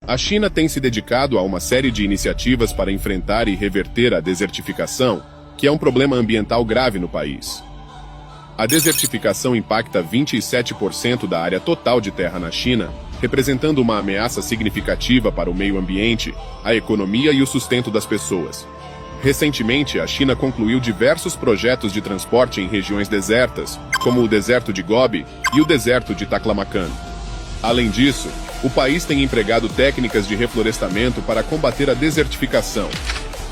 A China tem se dedicado a uma série de iniciativas para enfrentar e reverter a desertificação, que é um problema ambiental grave no país. A desertificação impacta 27% da área total de terra na China, representando uma ameaça significativa para o meio ambiente, a economia e o sustento das pessoas. Recentemente, a China concluiu diversos projetos de transporte em regiões desertas, como o deserto de Gobi e o deserto de Taklamakan. Além disso, o país tem empregado técnicas de reflorestamento para combater a desertificação.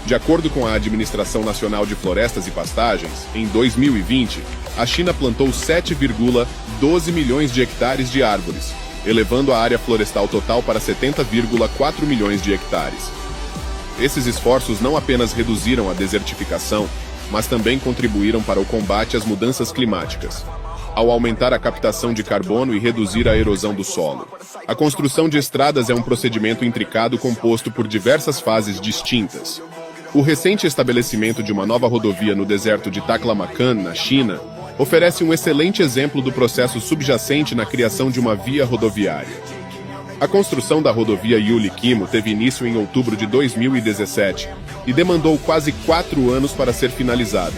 De acordo com a Administração Nacional de Florestas e Pastagens, em 2020, a China plantou 7,12 milhões de hectares de árvores, elevando a área florestal total para 70,4 milhões de hectares. Esses esforços não apenas reduziram a desertificação, mas também contribuíram para o combate às mudanças climáticas, ao aumentar a captação de carbono e reduzir a erosão do solo. A construção de estradas é um procedimento intricado composto por diversas fases distintas. O recente estabelecimento de uma nova rodovia no deserto de Taklamakan, na China, oferece um excelente exemplo do processo subjacente na criação de uma via rodoviária. A construção da rodovia Yuli-Kimo teve início em outubro de 2017 e demandou quase 4 anos para ser finalizada.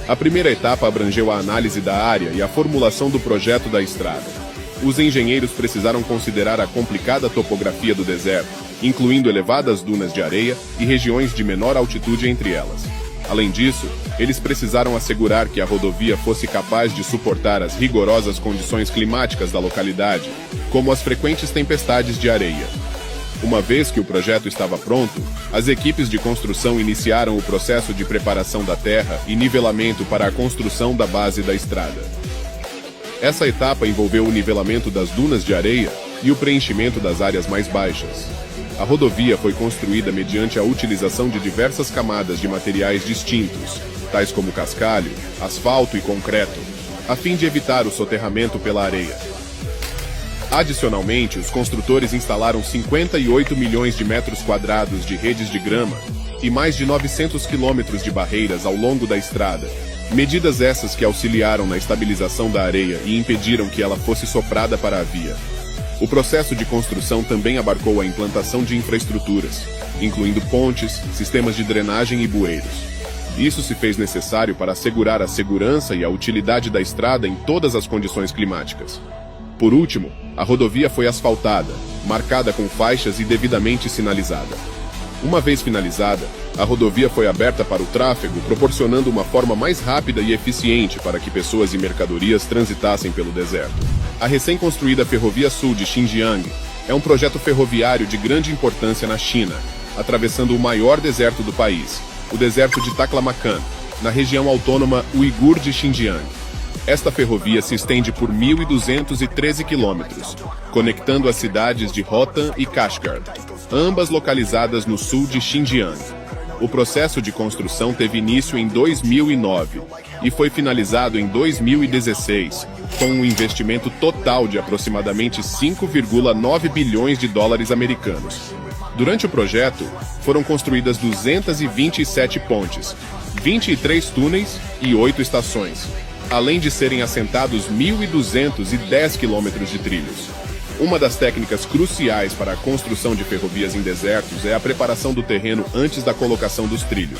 A primeira etapa abrangeu a análise da área e a formulação do projeto da estrada. Os engenheiros precisaram considerar a complicada topografia do deserto, incluindo elevadas dunas de areia e regiões de menor altitude entre elas. Além disso, eles precisaram assegurar que a rodovia fosse capaz de suportar as rigorosas condições climáticas da localidade, como as frequentes tempestades de areia. Uma vez que o projeto estava pronto, as equipes de construção iniciaram o processo de preparação da terra e nivelamento para a construção da base da estrada. Essa etapa envolveu o nivelamento das dunas de areia e o preenchimento das áreas mais baixas. A rodovia foi construída mediante a utilização de diversas camadas de materiais distintos, tais como cascalho, asfalto e concreto, a fim de evitar o soterramento pela areia. Adicionalmente, os construtores instalaram 58 milhões de metros quadrados de redes de grama e mais de 900 quilômetros de barreiras ao longo da estrada, medidas essas que auxiliaram na estabilização da areia e impediram que ela fosse soprada para a via. O processo de construção também abarcou a implantação de infraestruturas, incluindo pontes, sistemas de drenagem e bueiros. Isso se fez necessário para assegurar a segurança e a utilidade da estrada em todas as condições climáticas. Por último, a rodovia foi asfaltada, marcada com faixas e devidamente sinalizada. Uma vez finalizada, a rodovia foi aberta para o tráfego, proporcionando uma forma mais rápida e eficiente para que pessoas e mercadorias transitassem pelo deserto. A recém-construída Ferrovia Sul de Xinjiang é um projeto ferroviário de grande importância na China, atravessando o maior deserto do país, o deserto de Taklamakan, na região autônoma Uigur de Xinjiang. Esta ferrovia se estende por 1.213 quilômetros, conectando as cidades de Hotan e Kashgar, ambas localizadas no sul de Xinjiang. O processo de construção teve início em 2009 e foi finalizado em 2016, com um investimento total de aproximadamente 5,9 bilhões de dólares americanos. Durante o projeto, foram construídas 227 pontes, 23 túneis e 8 estações, além de serem assentados 1.210 quilômetros de trilhos. Uma das técnicas cruciais para a construção de ferrovias em desertos é a preparação do terreno antes da colocação dos trilhos.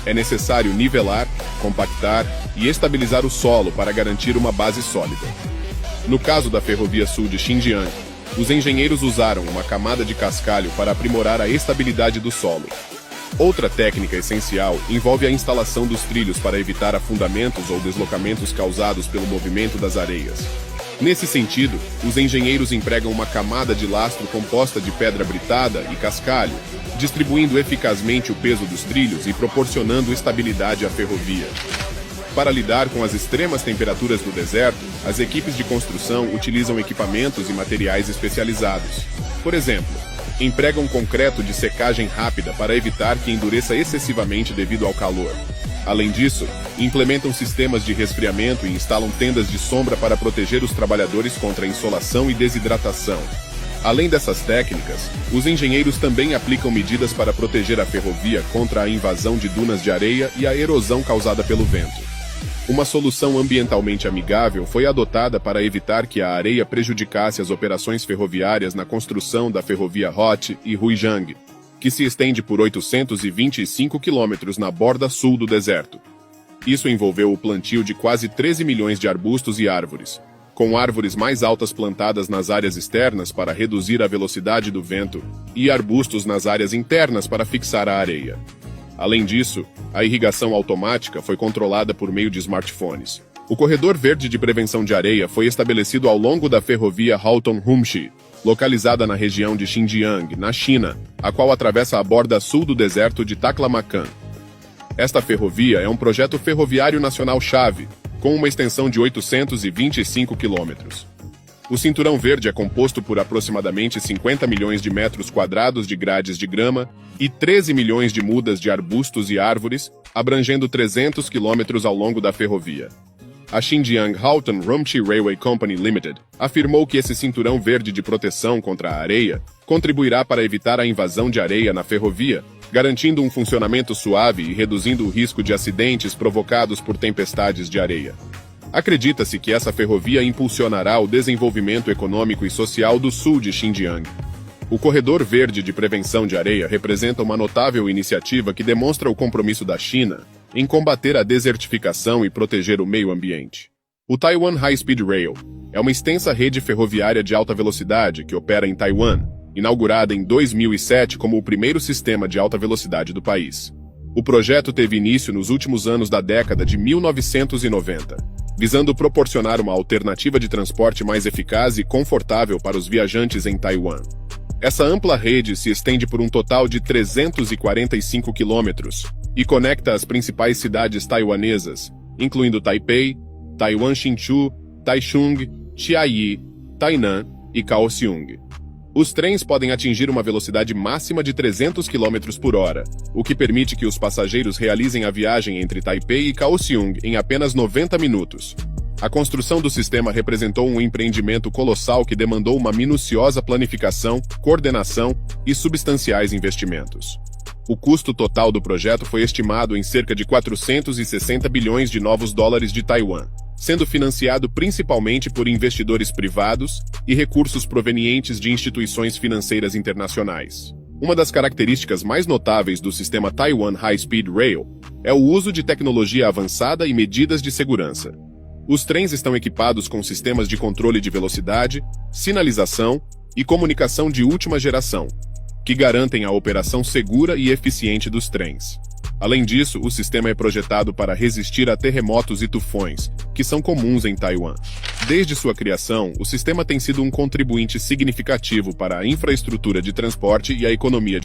É necessário nivelar, compactar e estabilizar o solo para garantir uma base sólida. No caso da Ferrovia Sul de Xinjiang, os engenheiros usaram uma camada de cascalho para aprimorar a estabilidade do solo. Outra técnica essencial envolve a instalação dos trilhos para evitar afundamentos ou deslocamentos causados pelo movimento das areias. Nesse sentido, os engenheiros empregam uma camada de lastro composta de pedra britada e cascalho, distribuindo eficazmente o peso dos trilhos e proporcionando estabilidade à ferrovia. Para lidar com as extremas temperaturas do deserto, as equipes de construção utilizam equipamentos e materiais especializados. Por exemplo, empregam concreto de secagem rápida para evitar que endureça excessivamente devido ao calor. Além disso, implementam sistemas de resfriamento e instalam tendas de sombra para proteger os trabalhadores contra a insolação e desidratação. Além dessas técnicas, os engenheiros também aplicam medidas para proteger a ferrovia contra a invasão de dunas de areia e a erosão causada pelo vento. Uma solução ambientalmente amigável foi adotada para evitar que a areia prejudicasse as operações ferroviárias na construção da ferrovia Hot e Ruijang, que se estende por 825 quilômetros na borda sul do deserto. Isso envolveu o plantio de quase 13 milhões de arbustos e árvores, com árvores mais altas plantadas nas áreas externas para reduzir a velocidade do vento e arbustos nas áreas internas para fixar a areia. Além disso, a irrigação automática foi controlada por meio de smartphones. O corredor verde de prevenção de areia foi estabelecido ao longo da ferrovia Halton-Humshi, localizada na região de Xinjiang, na China, a qual atravessa a borda sul do deserto de Taklamakan. Esta ferrovia é um projeto ferroviário nacional-chave, com uma extensão de 825 quilômetros. O Cinturão Verde é composto por aproximadamente 50 milhões de metros quadrados de grades de grama e 13 milhões de mudas de arbustos e árvores, abrangendo 300 quilômetros ao longo da ferrovia. A Xinjiang Halton-Rumchi Railway Company Limited afirmou que esse cinturão verde de proteção contra a areia contribuirá para evitar a invasão de areia na ferrovia, garantindo um funcionamento suave e reduzindo o risco de acidentes provocados por tempestades de areia. Acredita-se que essa ferrovia impulsionará o desenvolvimento econômico e social do sul de Xinjiang. O Corredor Verde de Prevenção de Areia representa uma notável iniciativa que demonstra o compromisso da China em combater a desertificação e proteger o meio ambiente. O Taiwan High Speed Rail é uma extensa rede ferroviária de alta velocidade que opera em Taiwan, inaugurada em 2007 como o primeiro sistema de alta velocidade do país. O projeto teve início nos últimos anos da década de 1990, visando proporcionar uma alternativa de transporte mais eficaz e confortável para os viajantes em Taiwan. Essa ampla rede se estende por um total de 345 quilômetros e conecta as principais cidades taiwanesas, incluindo Taipei, Taiwan Hsinchu, Taichung, Chiayi, Tainan e Kaohsiung. Os trens podem atingir uma velocidade máxima de 300 km por hora, o que permite que os passageiros realizem a viagem entre Taipei e Kaohsiung em apenas 90 minutos. A construção do sistema representou um empreendimento colossal que demandou uma minuciosa planificação, coordenação e substanciais investimentos. O custo total do projeto foi estimado em cerca de 460 bilhões de novos dólares de Taiwan, sendo financiado principalmente por investidores privados e recursos provenientes de instituições financeiras internacionais. Uma das características mais notáveis do sistema Taiwan High Speed Rail é o uso de tecnologia avançada e medidas de segurança. Os trens estão equipados com sistemas de controle de velocidade, sinalização e comunicação de última geração, que garantem a operação segura e eficiente dos trens. Além disso, o sistema é projetado para resistir a terremotos e tufões, que são comuns em Taiwan. Desde sua criação, o sistema tem sido um contribuinte significativo para a infraestrutura de transporte e a economia.